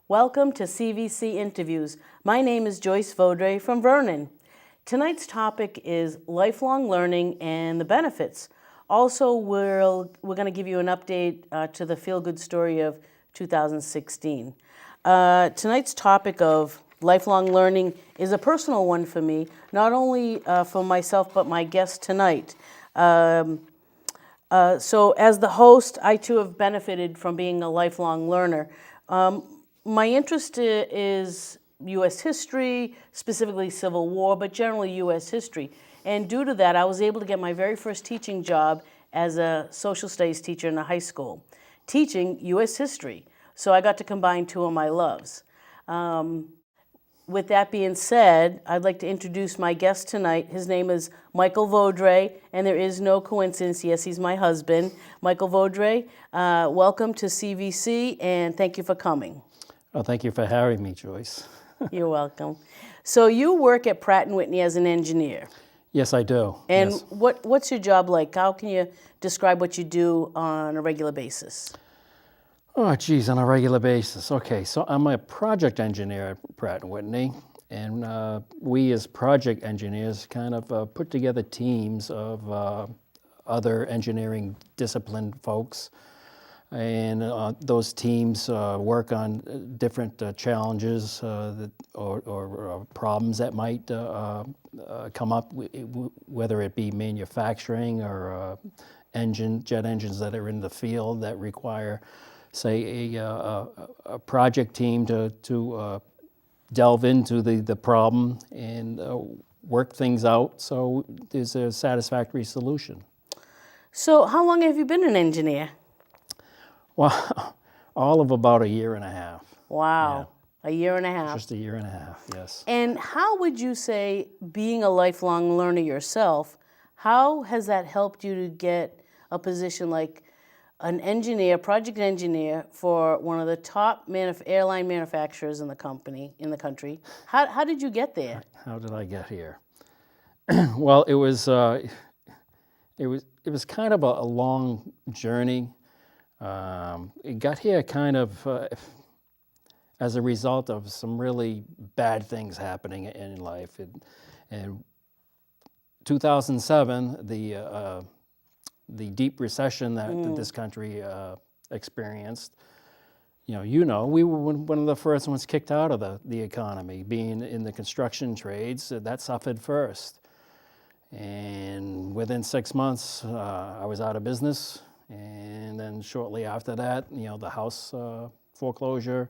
Welcome to CVC Interviews. My name is Joyce Vaudreuil from Vernon. Tonight's topic is lifelong learning and the benefits. Also, we're going to give you an update to the feel-good story of 2016. Tonight's topic of lifelong learning is a personal one for me, not only for myself but my guest tonight. So as the host, I too have benefited from being a lifelong learner. My interest is U.S. history, specifically Civil War, but generally U.S. history. And due to that, I was able to get my very first teaching job as a social studies teacher in a high school, teaching U.S. history. So I got to combine two of my loves. With that being said, I'd like to introduce my guest tonight. His name is Michael Vaudreuil, and there is no coincidence. Yes, he's my husband. Michael Vaudreuil, welcome to CVC, and thank you for coming. Oh, thank you for having me, Joyce. You're welcome. So you work at Pratt & Whitney as an engineer. Yes, I do. And yes. What's your job like? How can you describe what you do on a regular basis? Oh, geez, on a regular basis. Okay, so I'm a project engineer at Pratt & Whitney, and we as project engineers kind of put together teams of other engineering discipline folks, and those teams work on different challenges or problems that might come up, whether it be manufacturing or jet engines that are in the field that require, say, a project team to delve into the problem and work things out so there's a satisfactory solution. So how long have you been an engineer? Well, all of about a year and a half. Wow, yeah. A year and a half. Just a year and a half, yes. And how would you say, being a lifelong learner yourself, how has that helped you to get a position like an engineer, project engineer for one of the top airline manufacturers in the country? How did you get there? How did I get here? Well, it was kind of a long journey. It got here kind of as a result of some really bad things happening in life. In 2007, the deep recession that this country experienced, we were one of the first ones kicked out of the economy, being in the construction trades. That suffered first. And within 6 months, I was out of business. And then shortly after that, the house foreclosure,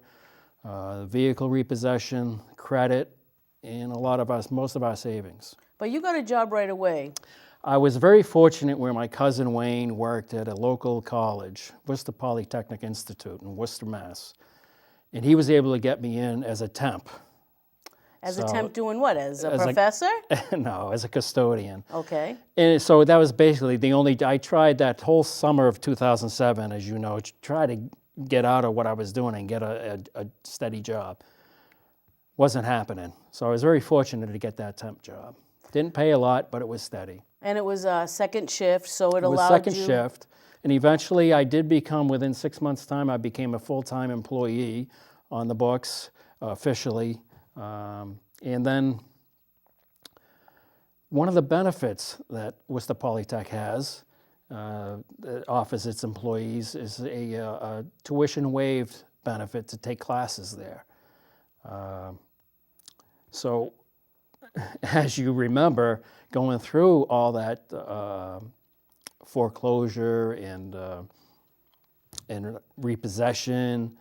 vehicle repossession, credit, and most of our savings. But you got a job right away. I was very fortunate where my cousin Wayne worked at a local college, Worcester Polytechnic Institute in Worcester, Mass. And he was able to get me in as a temp. As a temp doing what? As a professor? No, as a custodian. Okay. And so that was basically I tried that whole summer of 2007, as you know, to try to get out of what I was doing and get a steady job. Wasn't happening. So I was very fortunate to get that temp job. Didn't pay a lot, but it was steady. And it was a second shift, so it allowed you... It was second shift. And eventually I did become, within 6 months' time, I became a full-time employee on the books officially. And then one of the benefits that Worcester Polytech has, that offers its employees, is a tuition waived benefit to take classes there. So as you remember, going through all that foreclosure and repossession,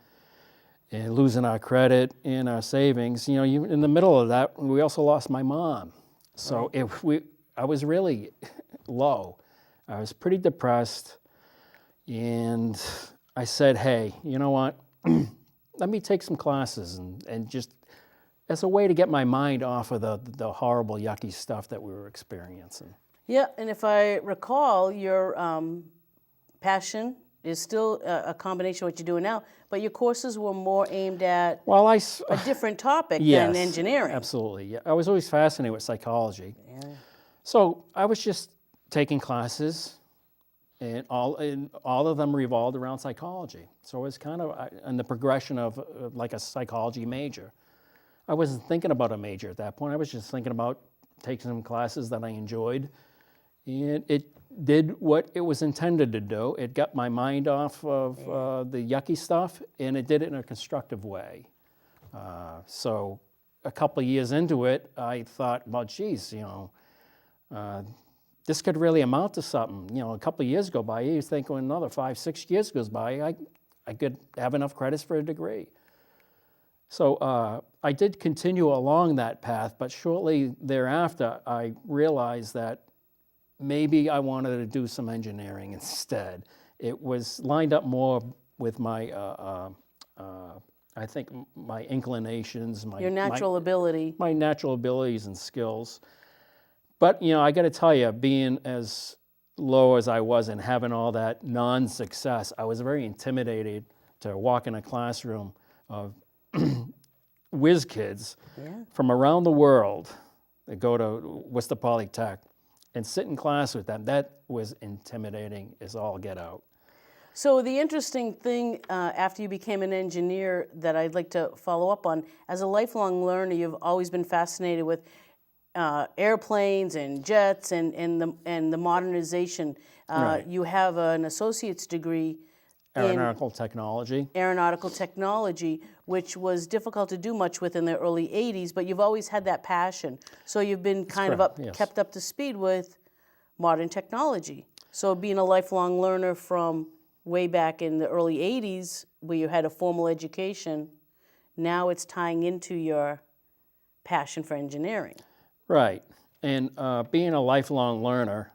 and losing our credit and our savings, in the middle of that, we also lost my mom. So right. I was really low. I was pretty depressed, and I said, hey, you know what? Let me take some classes and just as a way to get my mind off of the horrible, yucky stuff that we were experiencing. Yeah, and if I recall, your passion is still a combination of what you're doing now, but your courses were more aimed at a different topic than engineering. Absolutely. Yeah. I was always fascinated with psychology. Yeah. So I was just taking classes and all of them revolved around psychology. So it was kind of in the progression of like a psychology major. I wasn't thinking about a major at that point. I was just thinking about taking some classes that I enjoyed, and it did what it was intended to do. It got my mind off of the yucky stuff, and it did it in a constructive way. So a couple of years into it, I thought, well, geez, this could really amount to something. A couple of years go by, you think when another 5, 6 years goes by, I could have enough credits for a degree. So I did continue along that path, but shortly thereafter, I realized that maybe I wanted to do some engineering instead. It was lined up more with my, I think, my inclinations, your natural ability. My natural abilities and skills. But, I got to tell you, being as low as I was and having all that non-success, I was very intimidated to walk in a classroom of whiz kids from around the world that go to Worcester Polytech and sit in class with them. That was intimidating as all get out. So the interesting thing after you became an engineer that I'd like to follow up on, as a lifelong learner, you've always been fascinated with airplanes and jets and the modernization. Right. You have an associate's degree Aeronautical technology. Aeronautical technology, which was difficult to do much with in the early 80s, but you've always had that passion. So you've been kept up to speed with modern technology. So being a lifelong learner from way back in the early 80s, where you had a formal education, now it's tying into your passion for engineering. Right. And being a lifelong learner,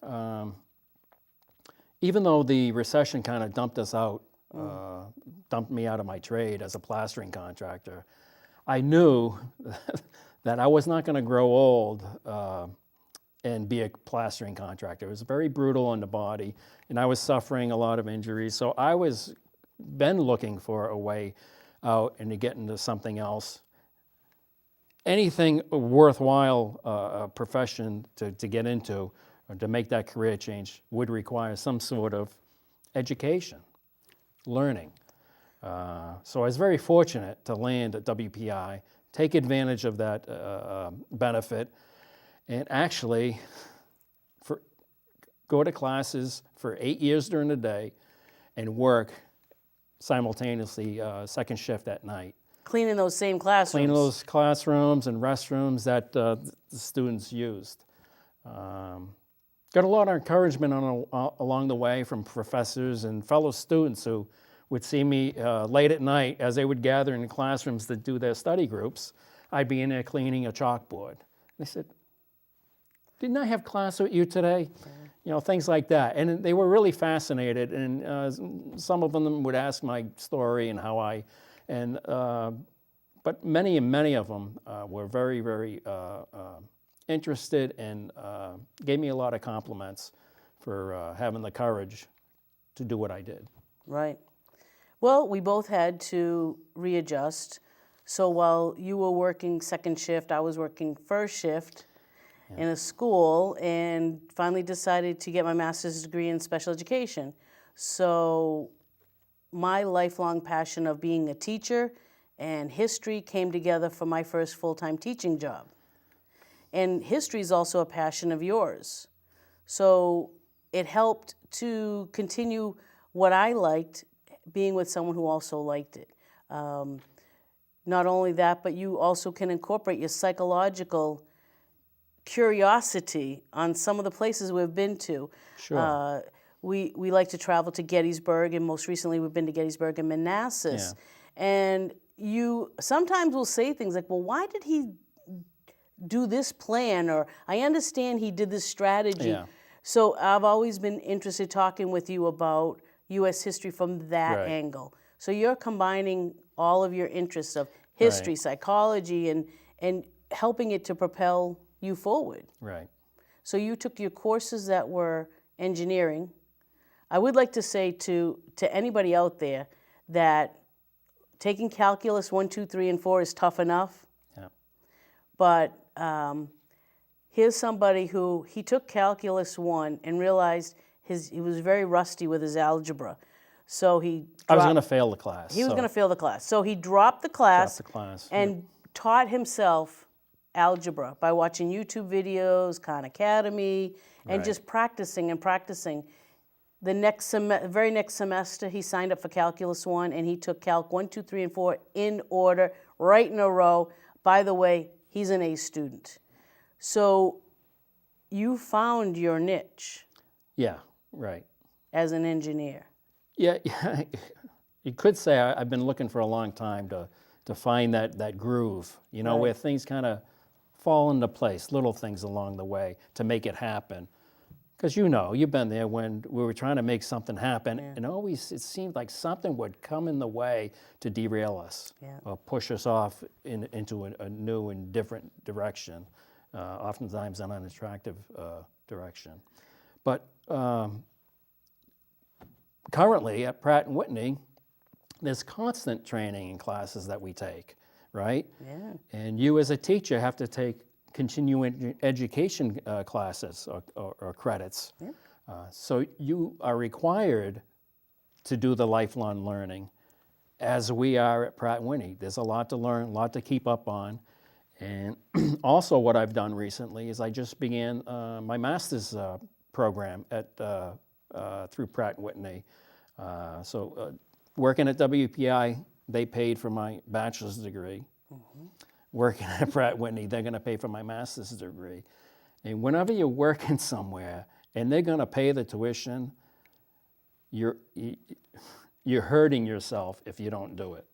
even though the recession kind of dumped us out, dumped me out of my trade as a plastering contractor, I knew that I was not going to grow old and be a plastering contractor. It was very brutal on the body, and I was suffering a lot of injuries. So I was been looking for a way out and to get into something else. Anything worthwhile profession to get into or to make that career change would require some sort of education, learning. So I was very fortunate to land at WPI, take advantage of that benefit, and actually go to classes for 8 years during the day and work simultaneously second shift at night. Cleaning those same classrooms. Cleaning those classrooms and restrooms that the students used. Got a lot of encouragement along the way from professors and fellow students who would see me late at night as they would gather in the classrooms to do their study groups. I'd be in there cleaning a chalkboard. They said, "Didn't I have class with you today?" Things like that. And they were really fascinated, and some of them would ask my story and how but many of them were very, very interested and gave me a lot of compliments for having the courage to do what I did. Right. Well, we both had to readjust. So while you were working second shift, I was working first shift in a school, and finally decided to get my master's degree in special education. So my lifelong passion of being a teacher and history came together for my first full-time teaching job. And history is also a passion of yours. So it helped to continue what I liked, being with someone who also liked it. Not only that, but you also can incorporate your psychological curiosity on some of the places we've been to. Sure. We like to travel to Gettysburg, and most recently we've been to Gettysburg and Manassas. Yeah. And you sometimes will say things like, well, why did he do this plan? Or I understand he did this strategy. Yeah. So I've always been interested talking with you about U.S. history from that Right. angle. So you're combining all of your interests of history, Right. psychology, and helping it to propel you forward. Right. So you took your courses that were engineering. I would like to say to anybody out there that taking calculus 1, 2, 3, and 4 is tough enough. Yeah. But here's somebody who he took calculus 1 and realized he was very rusty with his algebra. So I was going to fail the class. he was going to fail the class. So he dropped the class, and taught himself algebra by watching YouTube videos, Khan Academy, and just practicing and practicing. The very next semester, he signed up for Calculus 1, and he took Calc 1, 2, 3, and 4 in order, right in a row. By the way, he's an A student. So you found your niche. Yeah, right. As an engineer. Yeah, you could say I've been looking for a long time to find that groove, you know, where things kind of fall into place, little things along the way to make it happen. Because you know, you've been there when we were trying to make something happen, and always it seemed like something would come in the way to derail us or push us off into a new and different direction, oftentimes an unattractive direction. But currently at Pratt & Whitney, there's constant training and classes that we take, right? Yeah. And you as a teacher have to take continuing education classes or credits. Yeah. So you are required to do the lifelong learning as we are at Pratt & Whitney. There's a lot to learn, a lot to keep up on. And also what I've done recently is I just began my master's program at through Pratt & Whitney. Working at WPI, they paid for my bachelor's degree. Working at Pratt & Whitney, they're going to pay for my master's degree. And whenever you're working somewhere and they're going to pay the tuition, you're hurting yourself if you don't do it.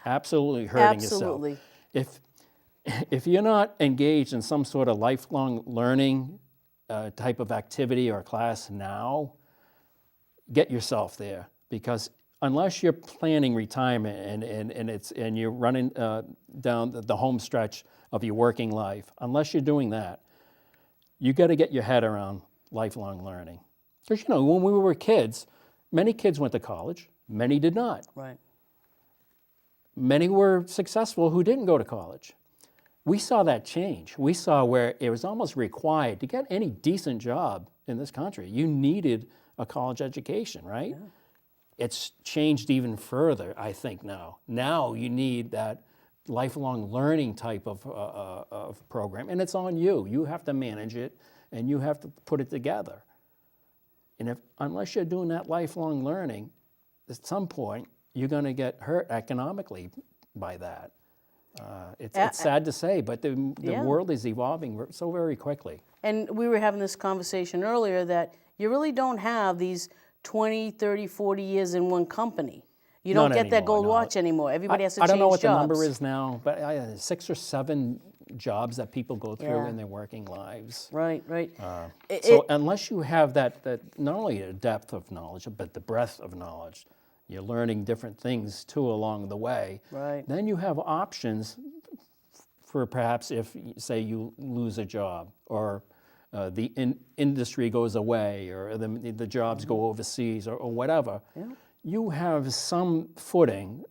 Absolutely hurting yourself. If you're not engaged in some sort of lifelong learning type of activity or class now, get yourself there, because unless you're planning retirement and you're running down the home stretch of your working life, unless you're doing that, you got to get your head around lifelong learning. Because, you know, when we were kids, many kids went to college, many did not. Right. Many were successful who didn't go to college. We saw that change. We saw where it was almost required to get any decent job in this country. You needed a college education, right? Yeah. It's changed even further, I think, now. Now you need that lifelong learning type of program, and it's on you. You have to manage it, and you have to put it together. And unless you're doing that lifelong learning, at some point, you're going to get hurt economically by that. It's sad to say, but the world is evolving so very quickly. And we were having this conversation earlier that you really don't have these 20, 30, 40 years in one company. You don't get that gold watch anymore. Everybody has to change jobs. I don't know what the number is now, but 6 or 7 jobs that people go through in their working lives. Right, right. So unless you have that not only a depth of knowledge, but the breadth of knowledge, you're learning different things too along the way. Right. Then you have options for perhaps if, say, you lose a job or the industry goes away or the jobs go overseas or whatever. Yeah. You have some footing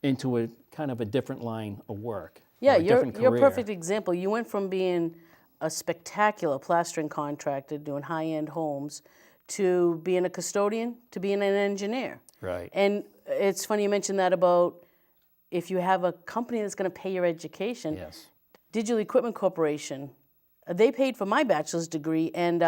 into a kind of a different line of work. Yeah, you're a perfect example. You went from being a spectacular plastering contractor doing high-end homes to being a custodian to being an engineer. Right. And it's funny you mentioned that about if you have a company that's going to pay your education. Yes. Digital Equipment Corporation, they paid for my bachelor's degree, and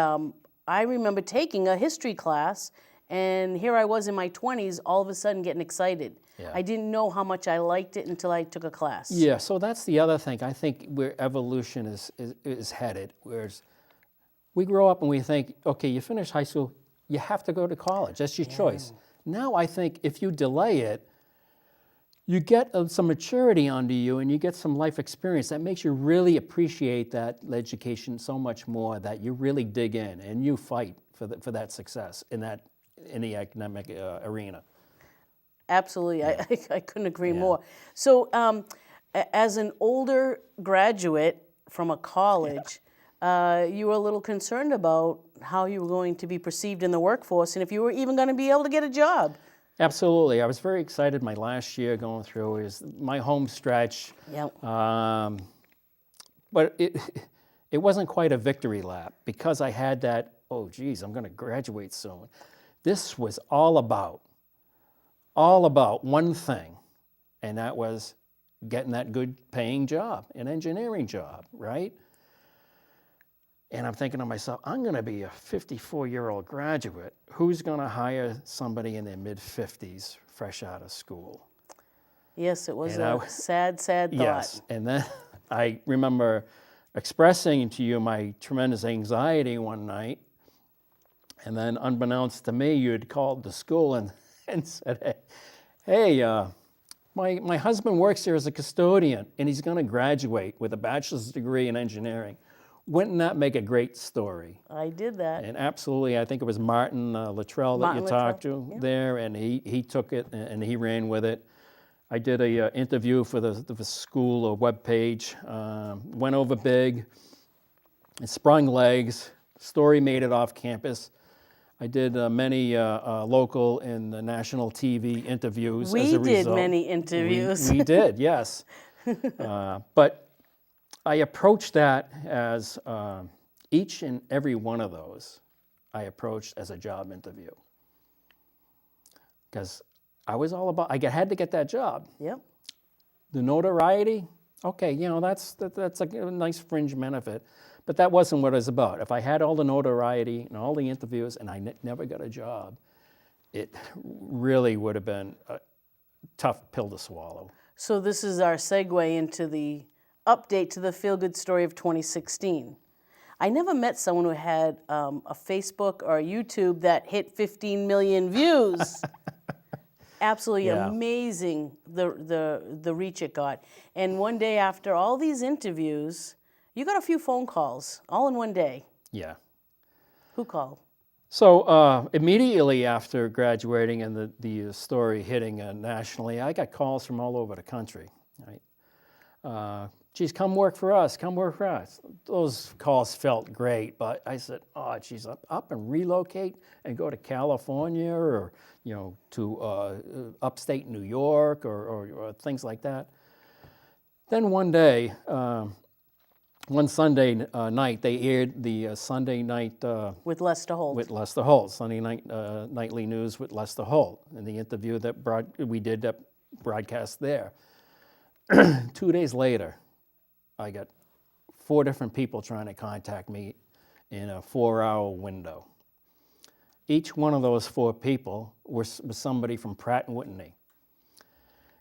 I remember taking a history class, and here I was in my 20s, all of a sudden getting excited. Yeah. I didn't know how much I liked it until I took a class. Yeah, so that's the other thing. I think where evolution is headed, whereas we grow up and we think, okay, you finish high school, you have to go to college. That's your choice. Now I think if you delay it, you get some maturity under you and you get some life experience that makes you really appreciate that education so much more, that you really dig in and you fight for that success in the academic arena. Absolutely, yeah. I couldn't agree more. So as an older graduate from a college, you were a little concerned about how you were going to be perceived in the workforce and if you were even going to be able to get a job. Absolutely. I was very excited my last year going through is my home stretch. Yep. But it wasn't quite a victory lap because I had that oh, geez, I'm going to graduate soon. This was all about one thing, and that was getting that good paying job, an engineering job, right? And I'm thinking to myself, I'm going to be a 54-year-old graduate. Who's going to hire somebody in their mid-50s fresh out of school? Yes, it was And a sad thought. Yes, and then I remember expressing to you my tremendous anxiety one night, and then unbeknownst to me, you had called the school and said, hey, my husband works here as a custodian, and he's going to graduate with a bachelor's degree in engineering. Wouldn't that make a great story? I did that. And absolutely, I think it was Martin Luttrell that you talked to there, and he took it and he ran with it. I did a interview for the school webpage, went over big, it sprung legs, story made it off campus. I did many local and national TV interviews as a result. We did many interviews. We did, yes. But I approached that as each and every one of those I approached as a job interview. Because I was all about, I had to get that job. Yep. The notoriety, okay, that's a nice fringe benefit, but that wasn't what it was about. If I had all the notoriety and all the interviews and I never got a job, it really would have been a tough pill to swallow. So this is our segue into the update to the feel-good story of 2016. I never met someone who had a Facebook or a YouTube that hit 15 million views. Absolutely amazing the reach it got. And one day after all these interviews, you got a few phone calls all in one day. Yeah. Who called? So immediately after graduating and the story hitting nationally, I got calls from all over the country. Right? Geez, come work for us, come work for us. Those calls felt great, but I said, oh, geez, up and relocate and go to California or, to upstate New York or things like that. Then one day, one Sunday night, they aired the Sunday night... with Lester Holt. With Lester Holt, Sunday night nightly news with Lester Holt, and the interview that we did that broadcast there. 2 days later, I got 4 different people trying to contact me in a 4-hour window. Each one of those 4 people was somebody from Pratt & Whitney.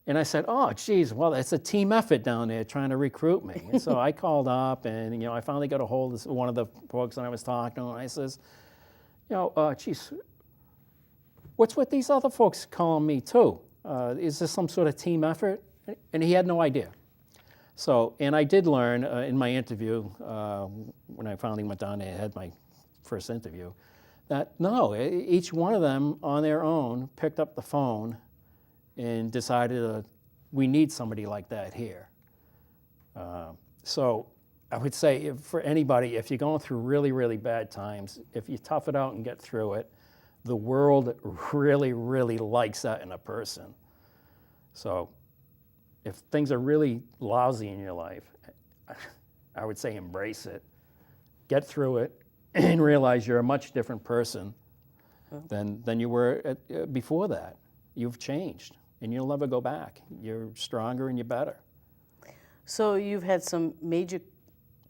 And I said, oh, geez, well, it's a team effort down there trying to recruit me. And so I called up and, I finally got a hold of one of the folks that I was talking to, and I says, geez, what's with these other folks calling me too? Is this some sort of team effort? And he had no idea. So, and I did learn in my interview, when I finally went down there and had my first interview, that no, each one of them on their own picked up the phone and decided we need somebody like that here. So I would say for anybody, if you're going through really, really bad times, if you tough it out and get through it, the world really, really likes that in a person. So if things are really lousy in your life, I would say embrace it, get through it, and realize you're a much different person than you were before that. You've changed, and you'll never go back. You're stronger and you're better. So you've had some major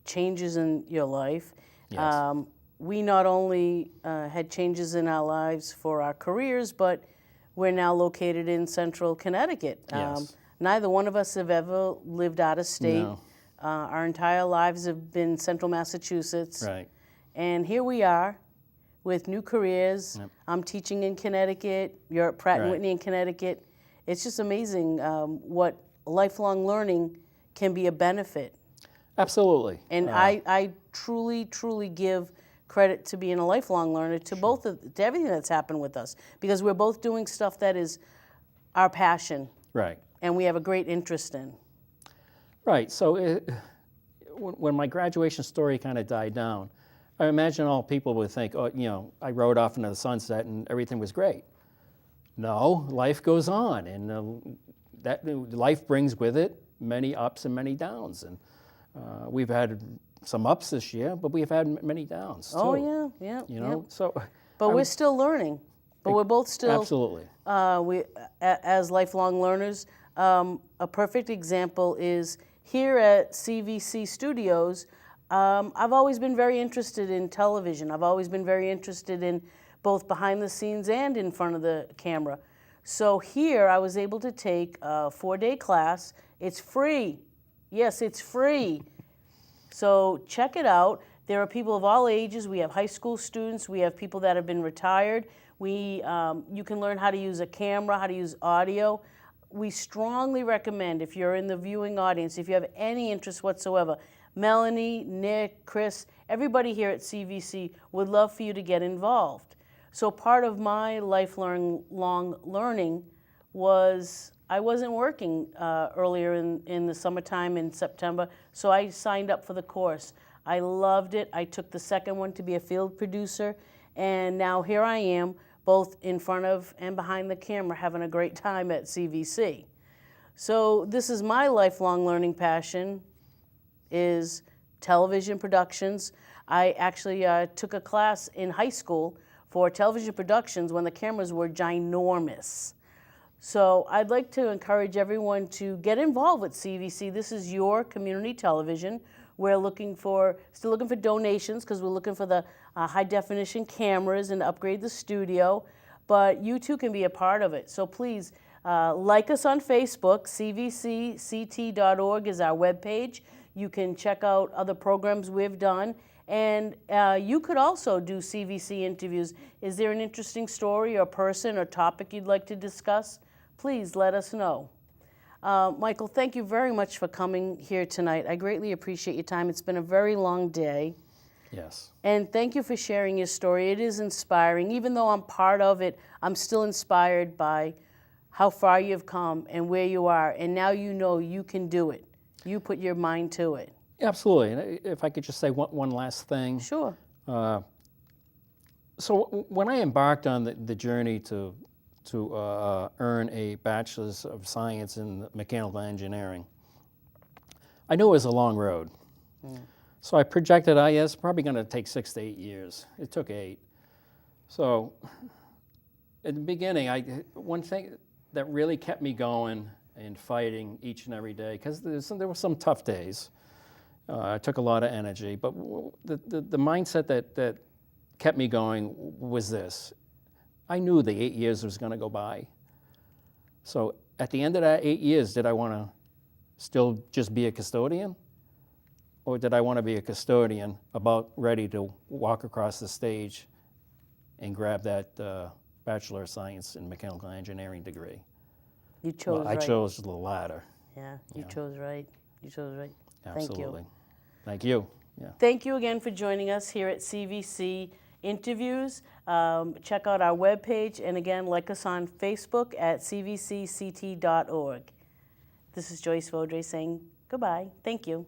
changes in your life. Yes. We not only had changes in our lives for our careers, but we're now located in central Connecticut. Yes. Neither one of us have ever lived out of state. No. Our entire lives have been central Massachusetts. Right. And here we are with new careers. Yep. I'm teaching in Connecticut. You're at Pratt & Right. Whitney in Connecticut. It's just amazing what lifelong learning can be a benefit. Absolutely. And I truly, truly give credit to being a lifelong learner to to everything that's happened with us, because we're both doing stuff that is our passion. Right. And we have a great interest in. Right. So when my graduation story kind of died down, I imagine all people would think, oh, I rode off into the sunset and everything was great. No, life goes on, and that life brings with it many ups and many downs. And we've had some ups this year, but we have had many downs too. Oh yeah, yeah. You know, so. But we're still learning. But we're both still Absolutely. As lifelong learners. A perfect example is here at CVC Studios. I've always been very interested in television. I've always been very interested in both behind the scenes and in front of the camera. So here I was able to take a 4-day class. It's free. Yes, it's free. So check it out. There are people of all ages. We have high school students. We have people that have been retired. You can learn how to use a camera, how to use audio. We strongly recommend, if you're in the viewing audience, if you have any interest whatsoever, Melanie, Nick, Chris, everybody here at CVC would love for you to get involved. So part of my lifelong learning was I wasn't working earlier in the summertime in September, so I signed up for the course. I loved it. I took the second one to be a field producer, and now here I am, both in front of and behind the camera, having a great time at CVC. So this is my lifelong learning passion, is television productions. I actually took a class in high school for television productions when the cameras were ginormous. So I'd like to encourage everyone to get involved with CVC. This is your community television. We're still looking for donations because we're looking for the high definition cameras and upgrade the studio, but you too can be a part of it. So please like us on Facebook. CVCCT.org is our webpage. You can check out other programs we've done. And you could also do CVC interviews. Is there an interesting story or person or topic you'd like to discuss? Please let us know. Michael, thank you very much for coming here tonight. I greatly appreciate your time. It's been a very long day. Yes. And thank you for sharing your story. It is inspiring. Even though I'm part of it, I'm still inspired by how far you've come and where you are. And now you know you can do it. You put your mind to it. Absolutely. And if I could just say one last thing. Sure. So when I embarked on the journey to earn a Bachelor's of Science in Mechanical Engineering, I knew it was a long road. So I projected, it's probably going to take 6 to 8 years. It took 8. So at the beginning, one thing that really kept me going and fighting each and every day, because there were some tough days. It took a lot of energy, but the mindset that kept me going was this. I knew the 8 years was going to go by. So at the end of that 8 years, did I want to still just be a custodian? Or did I want to be a custodian about ready to walk across the stage and grab that Bachelor of Science in Mechanical Engineering degree? You chose right. I chose the latter. Yeah, you chose right. You chose right. Absolutely. Thank you. Yeah. Thank you again for joining us here at CVC Interviews. Check out our webpage, and again, like us on Facebook at cvcct.org. This is Joyce Vaudreuil saying goodbye. Thank you.